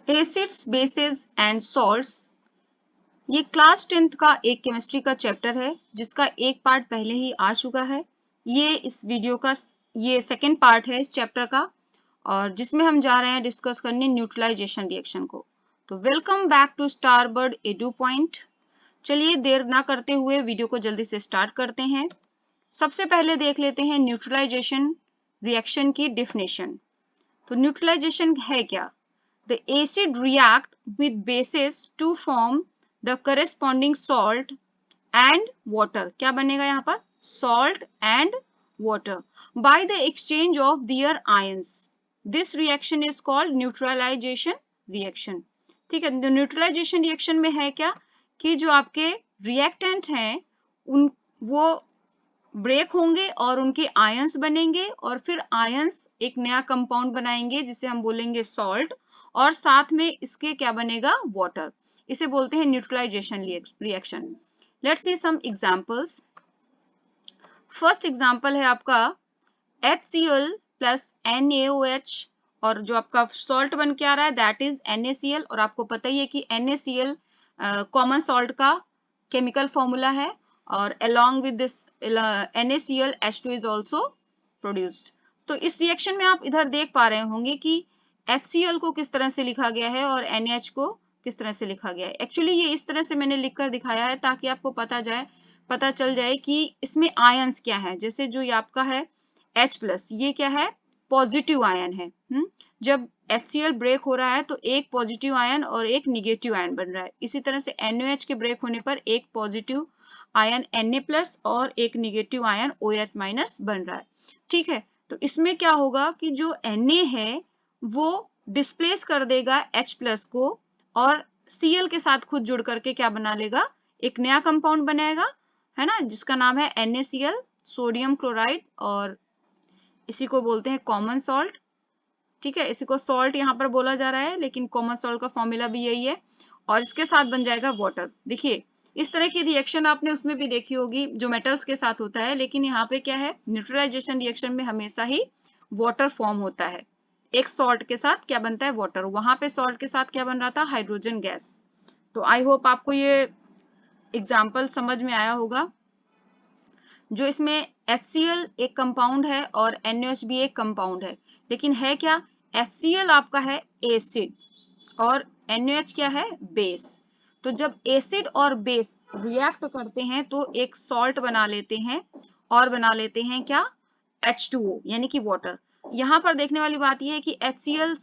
Acids, bases and salts, ये class 10th का एक केमिस्ट्री का चैप्टर है जिसका एक पार्ट पहले ही आ चुका है। ये इस वीडियो का ये सेकंड पार्ट है इस चैप्टर का, और जिसमें हम जा रहे हैं डिस्कस करने न्यूट्रलाइजेशन रिएक्शन को। तो welcome back to Starbird edu point. चलिए देर ना करते हुए वीडियो को जल्दी से स्टार्ट करते हैं। सबसे पहले देख लेते हैं न्यूट्रलाइजेशन रिएक्शन की डेफिनेशन। तो न्यूट्रलाइजेशन है क्या? The acid react with bases to form the corresponding salt and water. क्या बनेगा यहाँ पर? Salt and water by the exchange of their ions. This reaction is called neutralization reaction. ठीक है, तो न्यूट्रलाइजेशन रिएक्शन में है क्या कि जो आपके रिएक्टेंट हैं उन वो ब्रेक होंगे और उनके आयंस बनेंगे, और फिर आयंस एक नया कंपाउंड बनाएंगे जिसे हम बोलेंगे सॉल्ट, और साथ में इसके क्या बनेगा? वाटर। इसे बोलते हैं neutralization reaction. Let's see some examples. First example है आपका HCl प्लस NaOH, और जो आपका सॉल्ट बन के आ रहा है दैट इज NaCl, और आपको पता ही है कि NaCl कॉमन सॉल्ट का केमिकल फॉर्मूला है, और along with this NaCl H2 is also produced। तो इस रिएक्शन में आप इधर देख पा रहे होंगे कि HCl को किस तरह से लिखा गया है और NaH को किस तरह से लिखा गया है। एक्चुअली ये इस तरह से मैंने लिखकर दिखाया है ताकि आपको पता चल जाए कि इसमें आयंस क्या है। जैसे जो ये आपका है H+, ये क्या है? पॉजिटिव आयन है। जब HCl ब्रेक हो रहा है तो एक पॉजिटिव आयन और एक निगेटिव आयन बन रहा है। इसी तरह से NaOH के ब्रेक होने पर एक पॉजिटिव आयन Na+ और एक निगेटिव आयन OH- बन रहा है। ठीक है, तो इसमें क्या होगा कि जो Na है वो डिस्प्लेस कर देगा H+ को, और Cl के साथ खुद जुड़ करके क्या बना लेगा? एक नया कंपाउंड बनाएगा, है ना, जिसका नाम है NaCl सोडियम क्लोराइड, और इसी को बोलते हैं कॉमन सॉल्ट। ठीक है, इसी को सॉल्ट यहाँ पर बोला जा रहा है, लेकिन कॉमन सॉल्ट का फॉर्मूला भी यही है, और इसके साथ बन जाएगा वाटर। देखिए इस तरह की रिएक्शन आपने उसमें भी देखी होगी जो मेटल्स के साथ होता है, लेकिन यहाँ पे क्या है? न्यूट्रलाइजेशन रिएक्शन में हमेशा ही वाटर फॉर्म होता है। एक सॉल्ट के साथ क्या बनता है? वाटर। वहां पे सॉल्ट के साथ क्या बन रहा था? Hydrogen gas. तो आई होप आपको ये एग्जाम्पल समझ में आया होगा। जो इसमें HCl एक कंपाउंड है और NaOH भी एक कंपाउंड है, लेकिन है क्या? HCl आपका है एसिड और NaOH क्या है? बेस। तो जब एसिड और बेस रिएक्ट करते हैं तो एक सॉल्ट बना लेते हैं, और बना लेते हैं क्या? H2O यानी कि वाटर। यहाँ पर देखने वाली बात यह है कि HCl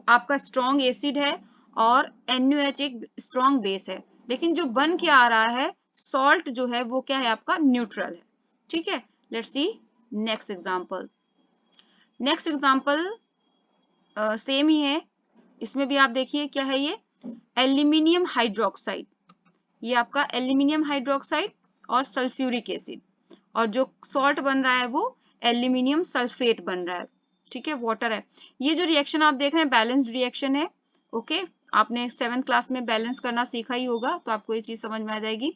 आपका स्ट्रॉन्ग एसिड है और NaOH एक स्ट्रॉन्ग बेस है, लेकिन जो बन के आ रहा है सॉल्ट जो है वो क्या है? आपका न्यूट्रल है। ठीक है, let's see next example. Next example same ही है, इसमें भी आप देखिए क्या है ये? Aluminium hydroxide. ये आपका एल्यूमिनियम हाइड्रोक्साइड और सल्फ्यूरिक एसिड, और जो सॉल्ट बन रहा है वो एल्यूमिनियम सल्फेट बन रहा है। ठीक है, वाटर है। ये जो रिएक्शन आप देख रहे हैं बैलेंस्ड रिएक्शन है। ओके, आपने 7th क्लास में बैलेंस करना सीखा ही होगा, तो आपको ये चीज समझ में आ जाएगी।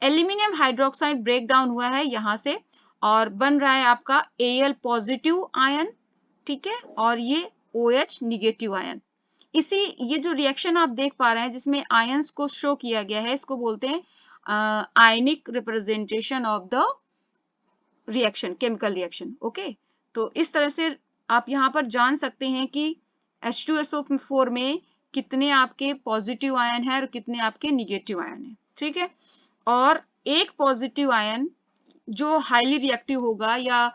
एल्यूमिनियम हाइड्रोक्साइड ब्रेक डाउन हुआ है यहाँ से, और बन रहा है आपका Al पॉजिटिव आयन। ठीक है, और ये OH निगेटिव आयन। ये जो रिएक्शन आप देख पा रहे हैं जिसमें आयंस को शो किया गया है, इसको बोलते हैं ionic representation of the reaction, chemical reaction. Okay, तो इस तरह से आप यहाँ पर जान सकते हैं कि H2SO4 में कितने आपके पॉजिटिव आयन है और कितने आपके निगेटिव आयन है। ठीक है, और एक पॉजिटिव आयन जो हाईली रिएक्टिव होगा या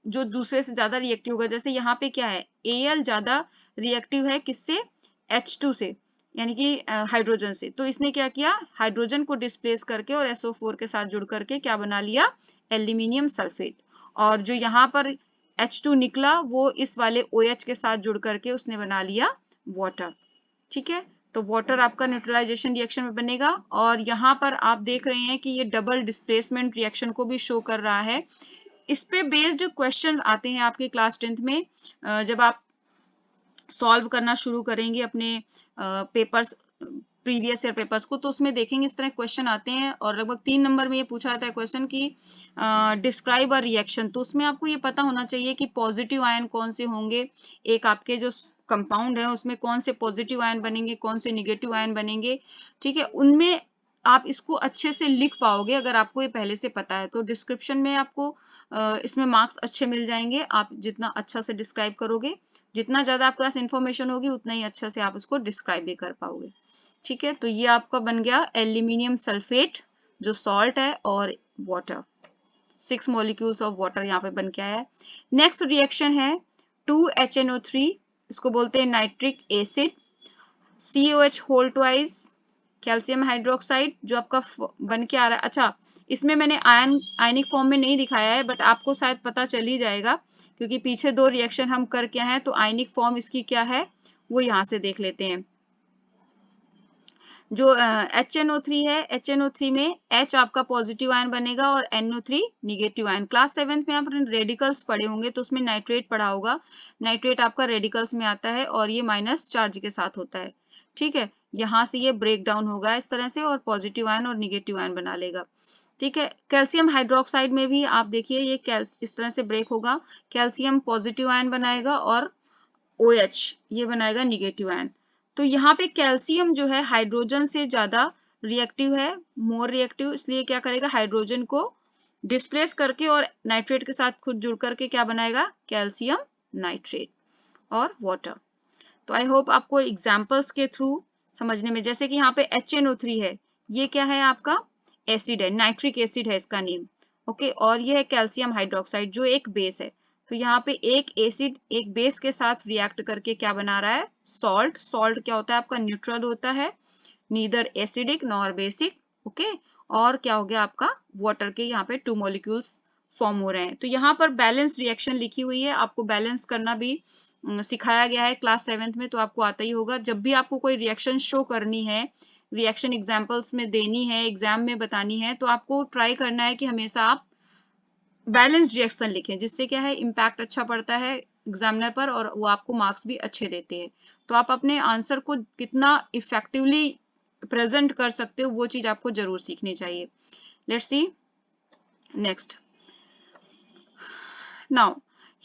जो दूसरे से ज्यादा रिएक्टिव होगा, जैसे यहाँ पे क्या है? Al ज्यादा रिएक्टिव है किससे? H2 से, यानी कि हाइड्रोजन से। तो इसने क्या किया? हाइड्रोजन को डिस्प्लेस करके और SO4 के साथ जुड़ करके क्या बना लिया? Aluminium sulphate. और जो यहाँ पर H2 निकला वो इस वाले OH के साथ जुड़ करके उसने बना लिया वाटर। ठीक है, तो वाटर आपका न्यूट्रलाइजेशन रिएक्शन में बनेगा, और यहाँ पर आप देख रहे हैं कि ये डबल डिस्प्लेसमेंट रिएक्शन को भी शो कर रहा है। इस पे बेस्ड क्वेश्चन आते हैं आपके क्लास 10th में, जब आप सॉल्व करना शुरू करेंगे अपने प्रीवियस ईयर पेपर्स को, तो उसमें देखेंगे इस तरह क्वेश्चन आते हैं और लगभग 3 नंबर में ये पूछा जाता है क्वेश्चन की डिस्क्राइब अ रिएक्शन। तो उसमें आपको ये पता होना चाहिए कि पॉजिटिव आयन कौन से होंगे, एक आपके जो कंपाउंड है उसमें कौन से पॉजिटिव आयन बनेंगे, कौन से निगेटिव आयन बनेंगे, ठीक है। उनमें आप इसको अच्छे से लिख पाओगे अगर आपको ये पहले से पता है, तो डिस्क्रिप्शन में आपको इसमें मार्क्स अच्छे मिल जाएंगे। आप जितना अच्छा से डिस्क्राइब करोगे, जितना ज्यादा आपके पास इंफॉर्मेशन होगी उतना ही अच्छा से आप इसको डिस्क्राइब भी कर पाओगे, ठीक है। तो ये आपका बन गया एल्यूमिनियम सल्फेट जो सॉल्ट है और वाटर, 6 मॉलिक्यूल्स ऑफ वाटर यहाँ पे बन के आया है। नेक्स्ट रिएक्शन है 2HNO3, इसको बोलते हैं nitric acid, COH whole twice, calcium hydroxide जो आपका बन के आ रहा है। अच्छा, इसमें मैंने आयनिक फॉर्म में नहीं दिखाया है, बट आपको शायद पता चल ही जाएगा क्योंकि पीछे 2 रिएक्शन हम कर के हैं, तो आयनिक फॉर्म इसकी क्या है वो यहाँ से देख लेते हैं। जो HNO3 है, HNO3 में H आपका पॉजिटिव आयन बनेगा और NO3 negative ion. Class 7th में आप रेडिकल्स पढ़े होंगे तो उसमें नाइट्रेट पढ़ा होगा, नाइट्रेट आपका रेडिकल्स में आता है और ये माइनस चार्ज के साथ होता है, ठीक है। यहाँ से ये ब्रेक डाउन होगा इस तरह से और पॉजिटिव आयन और निगेटिव आयन बना लेगा, ठीक है। कैल्शियम हाइड्रोक्साइड में भी आप देखिए ये इस तरह से ब्रेक होगा, कैल्शियम पॉजिटिव आयन बनाएगा और OH ये बनाएगा निगेटिव आयन। तो यहाँ पे कैल्शियम जो है हाइड्रोजन से ज्यादा रिएक्टिव है, मोर रिएक्टिव, इसलिए क्या करेगा हाइड्रोजन को डिस्प्लेस करके और नाइट्रेट के साथ खुद जुड़ करके क्या बनाएगा कैल्शियम नाइट्रेट और वाटर। तो आई होप आपको एग्जांपल्स के थ्रू समझने में, जैसे कि यहाँ पे HNO3 है, ये क्या है आपका एसिड है, नाइट्रिक एसिड है इसका नेम, ओके। और ये है कैल्शियम हाइड्रोक्साइड जो एक बेस है। तो यहाँ पे एक एसिड एक बेस के साथ रिएक्ट करके क्या बना रहा है सॉल्ट। सॉल्ट क्या होता है आपका न्यूट्रल होता है, neither acidic nor basic, okay. और क्या हो गया आपका वाटर के यहाँ पे 2 मॉलिक्यूल्स फॉर्म हो रहे हैं। तो यहाँ पर बैलेंस रिएक्शन लिखी हुई है, आपको बैलेंस करना भी सिखाया गया है क्लास 7th में, तो आपको आता ही होगा। जब भी आपको कोई रिएक्शन शो करनी है, रिएक्शन एग्जाम्पल्स में देनी है, एग्जाम में बतानी है, तो आपको ट्राई करना है कि हमेशा आप बैलेंस्ड रिएक्शन लिखें, जिससे क्या है इम्पैक्ट अच्छा पड़ता है एग्जामिनर पर और वो आपको मार्क्स भी अच्छे देते हैं। तो आप अपने आंसर को कितना इफेक्टिवली प्रेजेंट कर सकते हो वो चीज आपको जरूर सीखनी चाहिए। Let's see next. Now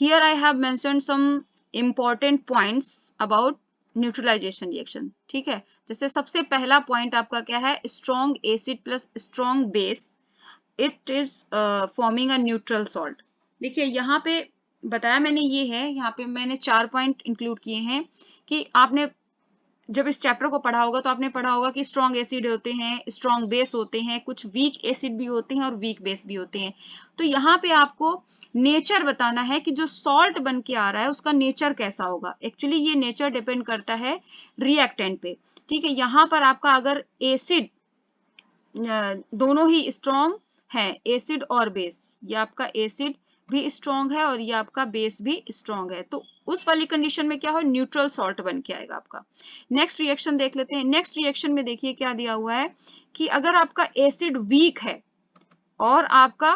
here I have mentioned some important points about neutralization reaction, ठीक है। जैसे सबसे पहला पॉइंट आपका क्या है, strong acid plus strong base, it is forming a neutral salt. देखिए यहाँ पे बताया मैंने, ये है यहाँ पे मैंने 4 पॉइंट इंक्लूड किए हैं कि आपने जब इस चैप्टर को पढ़ा होगा तो आपने पढ़ा होगा कि स्ट्रॉन्ग एसिड होते हैं, स्ट्रॉन्ग बेस होते हैं, कुछ वीक एसिड भी होते हैं और वीक बेस भी होते हैं। तो यहाँ पे आपको नेचर बताना है कि जो सॉल्ट बन के आ रहा है उसका नेचर कैसा होगा। एक्चुअली ये नेचर डिपेंड करता है रिएक्टेंट पे, ठीक है। यहाँ पर आपका अगर एसिड दोनों ही स्ट्रॉन्ग है, एसिड और बेस, ये आपका एसिड भी स्ट्रॉन्ग है और ये आपका बेस भी स्ट्रॉन्ग है, तो उस वाली कंडीशन में क्या हो न्यूट्रल सॉल्ट बन के आएगा आपका। नेक्स्ट रिएक्शन देख लेते हैं। नेक्स्ट रिएक्शन में देखिए क्या दिया हुआ है कि अगर आपका एसिड वीक है और आपका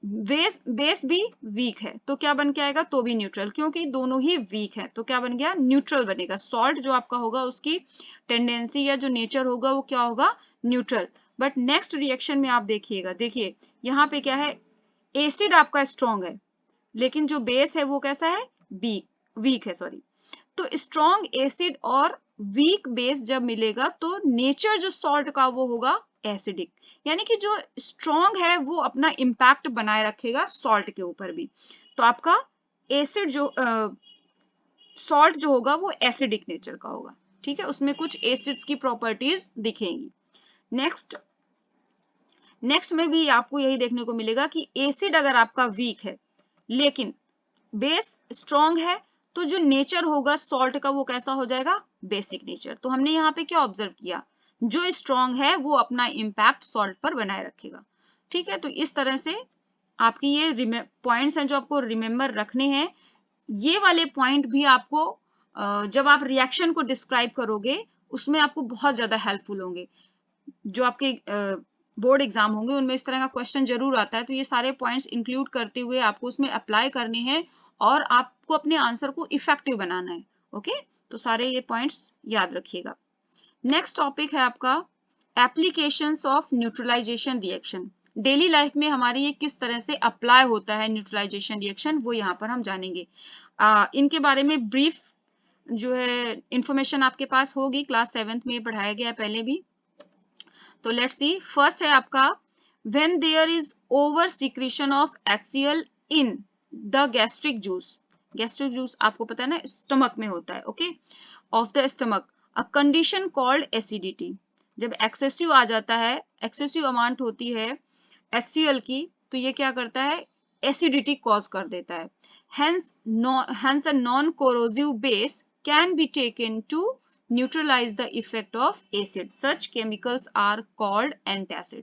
बेस भी वीक है तो क्या बन के आएगा, तो भी न्यूट्रल, क्योंकि दोनों ही वीक है तो क्या बन गया न्यूट्रल बनेगा। सॉल्ट जो आपका होगा उसकी टेंडेंसी या जो नेचर होगा वो क्या होगा न्यूट्रल। बट नेक्स्ट रिएक्शन में आप देखिएगा, देखिए यहाँ पे क्या है, एसिड आपका स्ट्रॉन्ग है लेकिन जो बेस है वो कैसा है वीक है, सॉरी। तो स्ट्रॉन्ग एसिड और वीक बेस जब मिलेगा तो नेचर जो सॉल्ट का वो होगा एसिडिक, यानी कि जो स्ट्रॉन्ग है वो अपना इम्पैक्ट बनाए रखेगा सॉल्ट के ऊपर भी। तो आपका एसिड जो सॉल्ट जो होगा वो एसिडिक नेचर का होगा, ठीक है, उसमें कुछ एसिड्स की प्रॉपर्टीज दिखेंगी। नेक्स्ट में भी आपको यही देखने को मिलेगा कि एसिड अगर आपका वीक है लेकिन बेस स्ट्रॉन्ग है तो जो नेचर होगा सॉल्ट का वो कैसा हो जाएगा बेसिक नेचर। तो हमने यहाँ पे क्या ऑब्जर्व किया, जो स्ट्रॉन्ग है वो अपना इम्पैक्ट सॉल्ट पर बनाए रखेगा, ठीक है। तो इस तरह से आपकी ये पॉइंट्स हैं जो आपको रिमेम्बर रखने हैं। ये वाले पॉइंट भी आपको जब आप रिएक्शन को डिस्क्राइब करोगे उसमें आपको बहुत ज्यादा हेल्पफुल होंगे। जो आपके बोर्ड एग्जाम होंगे उनमें इस तरह का क्वेश्चन जरूर आता है, तो ये सारे पॉइंट्स इंक्लूड करते हुए आपको उसमें अप्लाई करने हैं और आपको अपने आंसर को इफेक्टिव बनाना है, ओके। तो सारे ये पॉइंट्स याद रखिएगा। नेक्स्ट टॉपिक है आपका applications of neutralization reaction. Daily life में हमारी ये किस तरह से अप्लाई होता है न्यूट्रलाइजेशन रिएक्शन, वो यहाँ पर हम जानेंगे। इनके बारे में ब्रीफ जो है इंफॉर्मेशन आपके पास होगी, क्लास 7th में पढ़ाया गया है पहले भी। तो लेट्स सी, फर्स्ट है आपका when there is over secretion of HCl in the gastric juice. Gastric juice आपको पता है ना, स्टमक में होता है, okay, of the stomach, a condition called acidity. जब एक्सेसिव आ जाता है, एक्सेसिव अमाउंट होती है HCl की, तो ये क्या करता है, एसिडिटी कॉज कर देता है। hence a non corrosive base can be taken to neutralize the effect of acid. Such chemicals are called antacid.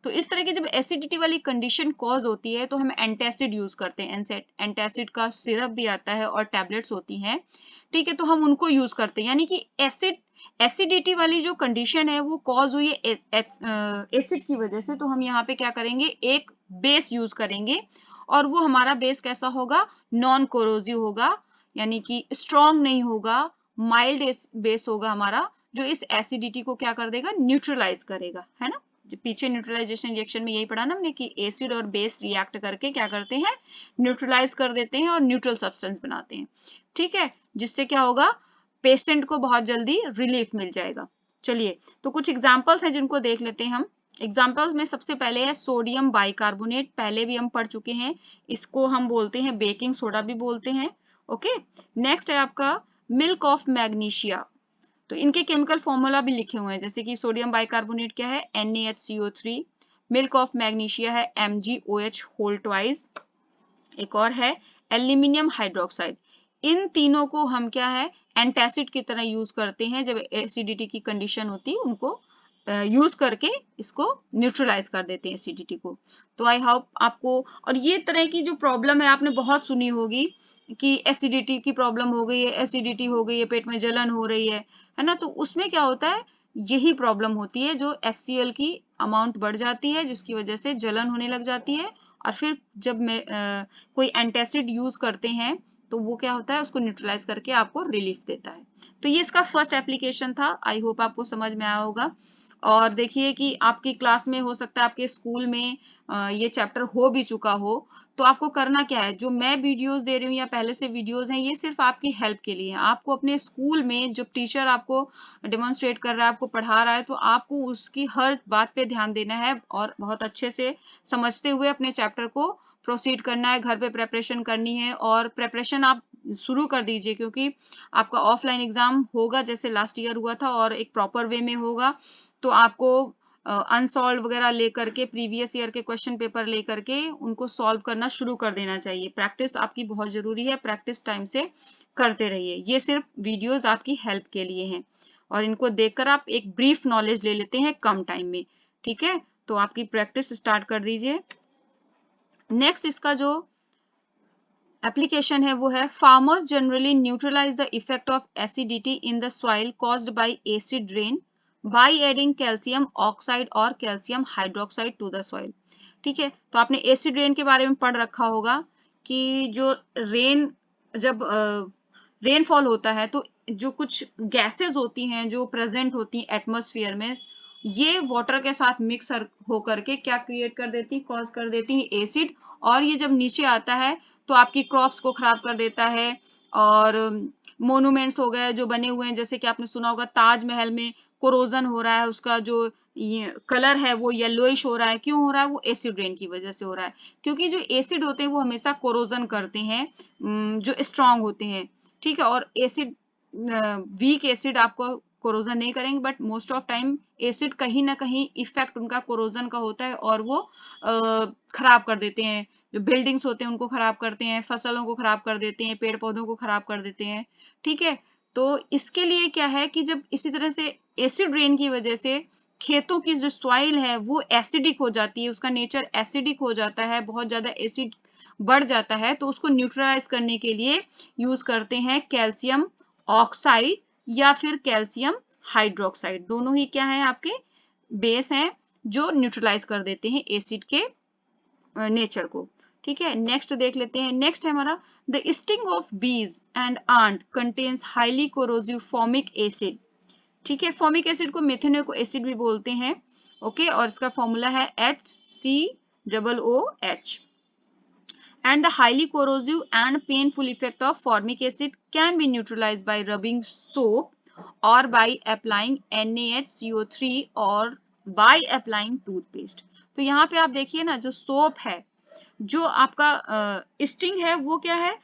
तो इस तरह की जब एसिडिटी वाली कंडीशन कॉज होती है तो हम एंटासिड यूज करते हैं। एंटासिड का सिरप भी आता है और टैबलेट्स होती हैं, ठीक है, तो हम उनको यूज करते हैं। यानी कि एसिडिटी वाली जो कंडीशन है वो कॉज हुई है एसिड की वजह से, तो हम यहाँ पे क्या करेंगे, एक बेस यूज करेंगे, और वो हमारा बेस कैसा होगा, नॉन कोरोजिव होगा, यानी कि स्ट्रॉन्ग नहीं होगा, माइल्ड बेस होगा हमारा, जो इस एसिडिटी को क्या कर देगा, न्यूट्रलाइज करेगा, है ना। पीछे न्यूट्रलाइजेशन रिएक्शन में यही पढ़ा ना हमने कि एसिड और बेस रिएक्ट करके क्या करते हैं, न्यूट्रलाइज कर देते हैं और न्यूट्रल सब्सटेंस बनाते हैं, ठीक है, जिससे क्या होगा, पेशेंट को बहुत जल्दी रिलीफ मिल जाएगा। चलिए, तो कुछ एग्जांपल्स हैं जिनको देख लेते हैं हम। एग्जाम्पल्स में सबसे पहले है सोडियम बाइकार्बोनेट, पहले भी हम पढ़ चुके हैं, इसको हम बोलते हैं बेकिंग सोडा भी बोलते हैं, ओके। नेक्स्ट है आपका मिल्क ऑफ मैग्नीशिया, तो इनके केमिकल फॉर्मूला भी लिखे हुए हैं, जैसे कि सोडियम बाइकार्बोनेट क्या है, NaHCO3, मिल्क ऑफ मैग्नीशिया है MgOH होल ट्वाइस, एक और है एल्यूमिनियम हाइड्रोक्साइड। इन तीनों को हम क्या है, एंटासिड की तरह यूज करते हैं, जब एसिडिटी की कंडीशन होती है उनको यूज करके इसको न्यूट्रलाइज कर देते हैं एसिडिटी को। तो आई होप आपको, और ये तरह की जो प्रॉब्लम है आपने बहुत सुनी होगी कि एसिडिटी की प्रॉब्लम हो गई है, एसिडिटी हो गई है, पेट में जलन हो रही है ना, तो उसमें क्या होता है, यही प्रॉब्लम होती है, जो HCl की अमाउंट बढ़ जाती है जिसकी वजह से जलन होने लग जाती है, और फिर जब कोई एंटासिड यूज करते हैं तो वो क्या होता है, उसको न्यूट्रलाइज करके आपको रिलीफ देता है। तो ये इसका फर्स्ट एप्लीकेशन था, आई होप आपको समझ में आया होगा। और देखिए कि आपकी क्लास में हो सकता है, आपके स्कूल में ये चैप्टर हो भी चुका हो, तो आपको करना क्या है, जो मैं वीडियोस दे रही हूँ या पहले से वीडियोस हैं, ये सिर्फ आपकी हेल्प के लिए है। आपको अपने स्कूल में जब टीचर आपको डेमोन्स्ट्रेट कर रहा है, आपको पढ़ा रहा है, तो आपको उसकी हर बात पे ध्यान देना है और बहुत अच्छे से समझते हुए अपने चैप्टर को प्रोसीड करना है, घर पे प्रेपरेशन करनी है, और प्रेपरेशन आप शुरू कर दीजिए, क्योंकि आपका ऑफलाइन एग्जाम होगा जैसे लास्ट ईयर हुआ था, और एक प्रॉपर वे में होगा, तो आपको अनसॉल्व वगैरह लेकर के, प्रीवियस ईयर के क्वेश्चन पेपर लेकर के उनको सॉल्व करना शुरू कर देना चाहिए। प्रैक्टिस आपकी बहुत जरूरी है, प्रैक्टिस टाइम से करते रहिए। ये सिर्फ वीडियोस आपकी हेल्प के लिए हैं, और इनको देखकर आप एक ब्रीफ नॉलेज ले लेते हैं कम टाइम में, ठीक है। तो आपकी प्रैक्टिस स्टार्ट कर दीजिए। नेक्स्ट इसका जो एप्लीकेशन है वो है, farmers generally neutralize the effect of acidity in the soil caused by acid rain by adding calcium oxide और calcium hydroxide to the soil, ठीक है। तो आपने एसिड रेन के बारे में पढ़ रखा होगा कि जो रेन, जब रेनफॉल होता है तो जो कुछ गैसेस होती हैं जो प्रेजेंट होती हैं एटमॉस्फेयर में, ये वाटर के साथ मिक्स होकर के क्या क्रिएट कर देती, कॉज कर देती है एसिड, और ये जब नीचे आता है तो आपकी क्रॉप्स को खराब कर देता है। और मोन्यूमेंट्स हो गए जो बने हुए हैं, जैसे कि आपने सुना होगा ताजमहल में कोरोजन हो रहा है, उसका जो ये कलर है वो येलोइश हो रहा है, क्यों हो रहा है, वो एसिड रेन की वजह से हो रहा है, क्योंकि जो एसिड होते हैं वो हमेशा कोरोजन करते हैं, जो स्ट्रांग होते हैं, ठीक है। और एसिड, वीक एसिड आपको कोरोजन नहीं करेंगे, but most of time acid कहीं ना कहीं इफेक्ट उनका कोरोजन का होता है, और वो खराब कर देते हैं, जो बिल्डिंग्स होते हैं उनको खराब करते हैं, फसलों को खराब कर देते हैं, पेड़ पौधों को खराब कर देते हैं, ठीक है। तो इसके लिए क्या है कि जब इसी तरह से एसिड रेन की वजह से खेतों की जो सॉइल है वो एसिडिक हो जाती है, उसका नेचर एसिडिक हो जाता है, बहुत ज्यादा एसिड बढ़ जाता है, तो उसको न्यूट्रलाइज करने के लिए यूज करते हैं कैल्शियम ऑक्साइड या फिर कैल्शियम हाइड्रोक्साइड। दोनों ही क्या है, आपके बेस हैं जो न्यूट्रलाइज कर देते हैं एसिड के नेचर को, ठीक है। नेक्स्ट देख लेते हैं। नेक्स्ट है हमारा, the sting of bees and ant contains highly corrosive formic acid, ठीक है, फॉर्मिक एसिड को मेथेनोइक एसिड भी बोलते हैं। ओके, और इसका फॉर्मूला है HCOOH। And the highly corrosive and painful effect of formic acid can be neutralized by rubbing soap or by applying NaHCO3 or by applying toothpaste। तो यहाँ पे आप देखिए ना, जो सोप है, जो आपका स्टिंग है, वो क्या है,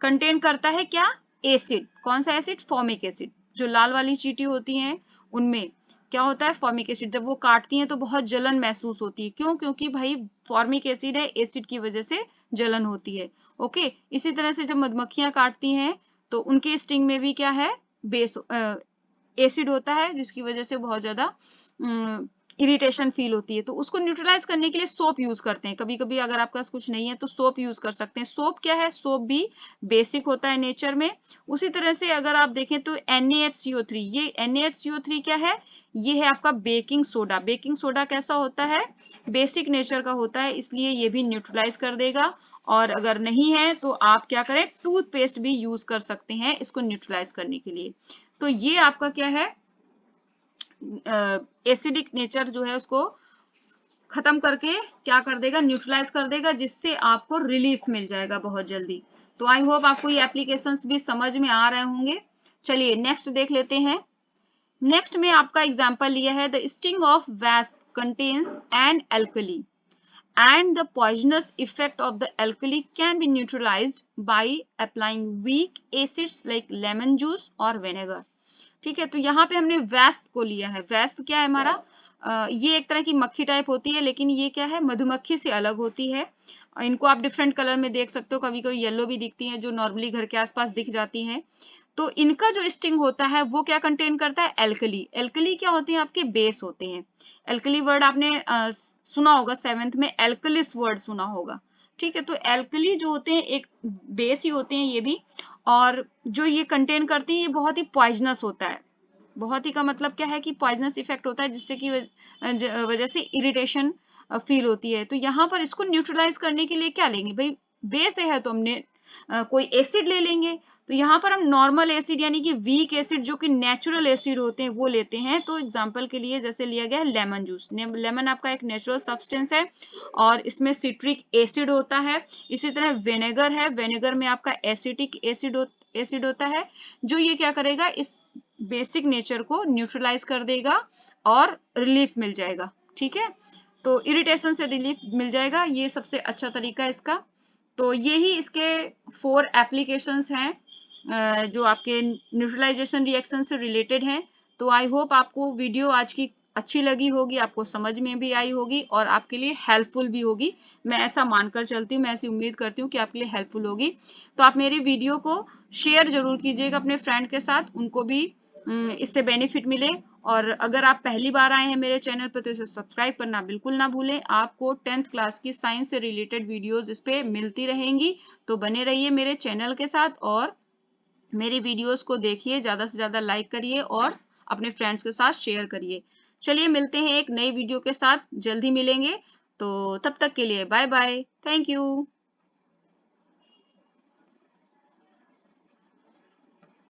कंटेन करता है क्या, एसिड। कौन सा एसिड, फॉर्मिक एसिड। जो लाल वाली चींटी होती हैं उनमें क्या होता है, फॉर्मिक एसिड। जब वो काटती हैं तो बहुत जलन महसूस होती है। क्यों? क्योंकि भाई फॉर्मिक एसिड है, एसिड की वजह से जलन होती है। ओके, इसी तरह से जब मधुमक्खियां काटती हैं तो उनके स्टिंग में भी क्या है, बेस एसिड होता है, जिसकी वजह से बहुत ज्यादा इरिटेशन फील होती है। तो उसको न्यूट्रलाइज करने के लिए सोप यूज करते हैं। कभी कभी अगर आपके पास कुछ नहीं है तो सोप यूज कर सकते हैं। सोप क्या है, सोप भी बेसिक होता है नेचर में। उसी तरह से अगर आप देखें तो NaHCO3, ये NaHCO3 क्या है, ये है आपका बेकिंग सोडा। बेकिंग सोडा कैसा होता है, बेसिक नेचर का होता है, इसलिए ये भी न्यूट्रलाइज कर देगा। और अगर नहीं है तो आप क्या करें, टूथपेस्ट भी यूज कर सकते हैं इसको न्यूट्रलाइज करने के लिए। तो ये आपका क्या है, एसिडिक नेचर जो है उसको खत्म करके क्या कर देगा, न्यूट्रलाइज कर देगा, जिससे आपको रिलीफ मिल जाएगा बहुत जल्दी। तो आई होप आपको ये एप्लीकेशंस भी समझ में आ रहे होंगे। चलिए नेक्स्ट देख लेते हैं। नेक्स्ट में आपका एग्जांपल लिया है, the sting of wasp contains an alkali and the poisonous effect of the alkali can be neutralized by applying weak acids like lemon juice or vinegar। ठीक है, तो यहाँ पे हमने वैस्प को लिया है। वैस्प क्या है हमारा, ये एक तरह की मक्खी टाइप होती है, लेकिन ये क्या है, मधुमक्खी से अलग होती है। इनको आप डिफरेंट कलर में देख सकते हो, कभी कभी येलो भी दिखती हैं, जो नॉर्मली घर के आसपास दिख जाती हैं। तो इनका जो स्टिंग होता है वो क्या कंटेन करता है, एल्कली। एल्कली क्या होते हैं, आपके बेस होते हैं। एल्कली वर्ड आपने सुना होगा 7th में, एल्कलिस वर्ड सुना होगा। ठीक है, तो एल्कली जो होते हैं एक बेस ही होते हैं ये भी, और जो ये कंटेन करती है ये बहुत ही पॉइजनस होता है। बहुत ही का मतलब क्या है कि पॉइजनस इफेक्ट होता है, जिससे कि वजह से इरिटेशन फील होती है। तो यहाँ पर इसको न्यूट्रलाइज करने के लिए क्या लेंगे भाई, बेस है तो हमने कोई एसिड ले लेंगे। तो यहाँ पर हम नॉर्मल एसिड यानी कि वीक एसिड, जो कि नेचुरल एसिड होते हैं, वो लेते हैं। तो एग्जांपल के लिए जैसे लिया गया है लेमन जूस। लेमन आपका एक नेचुरल सब्सटेंस है और इसमें सिट्रिक एसिड होता है। इसी तरह विनेगर है, विनेगर में आपका एसिटिक एसिड होता है, जो ये क्या करेगा, इस बेसिक नेचर को न्यूट्रलाइज कर देगा और रिलीफ मिल जाएगा। ठीक है, तो इरिटेशन से रिलीफ मिल जाएगा, ये सबसे अच्छा तरीका है इसका। तो यही इसके 4 एप्लीकेशंस हैं जो आपके न्यूट्रलाइजेशन रिएक्शन से रिलेटेड हैं। तो आई होप आपको वीडियो आज की अच्छी लगी होगी, आपको समझ में भी आई होगी और आपके लिए हेल्पफुल भी होगी। मैं ऐसा मानकर चलती हूँ, मैं ऐसी उम्मीद करती हूँ कि आपके लिए हेल्पफुल होगी। तो आप मेरी वीडियो को शेयर जरूर कीजिएगा अपने फ्रेंड के साथ, उनको भी इससे बेनिफिट मिले। और अगर आप पहली बार आए हैं मेरे चैनल पर तो इसे सब्सक्राइब करना बिल्कुल ना भूलें। आपको 10th क्लास की साइंस से रिलेटेड वीडियोस इस पे मिलती रहेंगी, तो बने रहिए मेरे चैनल के साथ और मेरी वीडियोस को देखिए, ज्यादा से ज्यादा लाइक करिए और अपने फ्रेंड्स के साथ शेयर करिए। चलिए मिलते हैं एक नई वीडियो के साथ, जल्दी मिलेंगे। तो तब तक के लिए बाय बाय, थैंक यू।